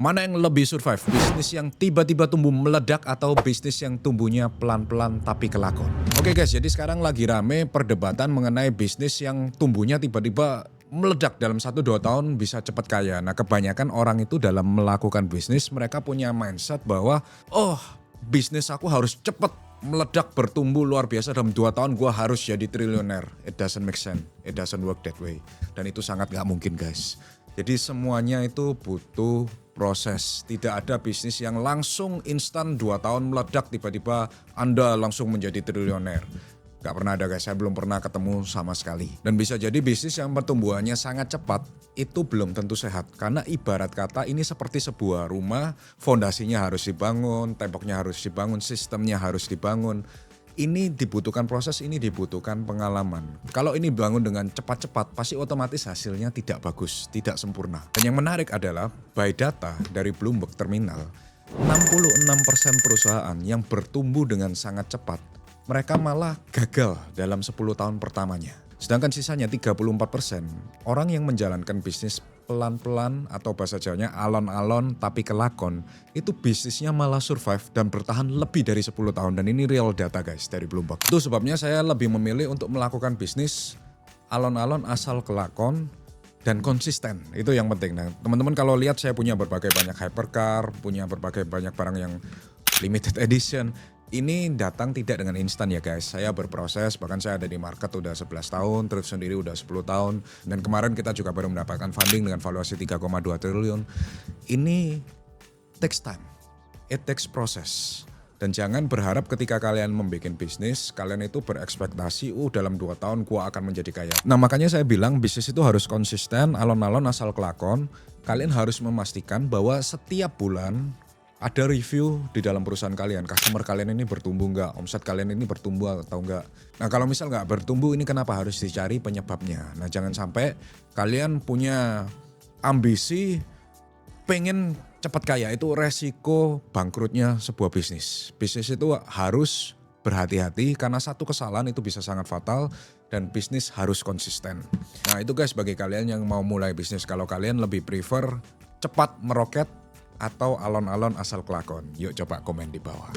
Mana yang lebih survive? Bisnis yang tiba-tiba tumbuh meledak atau bisnis yang tumbuhnya pelan-pelan tapi kelakon? Oke guys, jadi sekarang lagi rame perdebatan mengenai bisnis yang tumbuhnya tiba-tiba meledak dalam 1-2 tahun bisa cepat kaya. Nah kebanyakan orang itu dalam melakukan bisnis mereka punya mindset bahwa bisnis aku harus cepat meledak bertumbuh luar biasa dalam 2 tahun gue harus jadi triliuner. It doesn't make sense, it doesn't work that way. Dan itu sangat gak mungkin guys. Jadi semuanya itu butuh proses. Tidak ada bisnis yang langsung instan 2 tahun meledak tiba-tiba Anda langsung menjadi triliuner. Gak pernah ada guys, saya belum pernah ketemu sama sekali. Dan bisa jadi bisnis yang pertumbuhannya sangat cepat itu belum tentu sehat. Karena ibarat kata ini seperti sebuah rumah, fondasinya harus dibangun, temboknya harus dibangun, sistemnya harus dibangun. Ini dibutuhkan proses, ini dibutuhkan pengalaman. Kalau ini dibangun dengan cepat-cepat, pasti otomatis hasilnya tidak bagus, tidak sempurna. Dan yang menarik adalah, by data dari Bloomberg Terminal, 66% perusahaan yang bertumbuh dengan sangat cepat, mereka malah gagal dalam 10 tahun pertamanya. Sedangkan sisanya 34% orang yang menjalankan bisnis pelan-pelan atau bahasa Jawanya alon-alon tapi kelakon, itu bisnisnya malah survive dan bertahan lebih dari 10 tahun. Dan ini real data guys dari Bloomberg. Itu sebabnya saya lebih memilih untuk melakukan bisnis alon-alon asal kelakon dan konsisten. Itu yang penting. Nah teman-teman kalau lihat saya punya berbagai banyak hypercar, punya berbagai banyak barang yang limited edition. Ini datang tidak dengan instan ya guys, saya berproses, bahkan saya ada di market udah 11 tahun, Thrift sendiri udah 10 tahun, dan kemarin kita juga baru mendapatkan funding dengan valuasi 3,2 triliun. Ini takes time, it takes process. Dan jangan berharap ketika kalian membuat bisnis, kalian itu berekspektasi, dalam 2 tahun gua akan menjadi kaya. Nah makanya saya bilang bisnis itu harus konsisten, alon-alon asal kelakon. Kalian harus memastikan bahwa setiap bulan ada review di dalam perusahaan kalian, customer kalian ini bertumbuh nggak, omset kalian ini bertumbuh atau enggak. Nah kalau misal nggak bertumbuh ini kenapa, harus dicari penyebabnya. Nah jangan sampai kalian punya ambisi pengen cepat kaya, itu resiko bangkrutnya sebuah bisnis. Bisnis itu harus berhati-hati karena satu kesalahan itu bisa sangat fatal dan bisnis harus konsisten. Nah itu guys bagi kalian yang mau mulai bisnis, kalau kalian lebih prefer cepat meroket atau alon-alon asal kelakon? Yuk coba komen di bawah.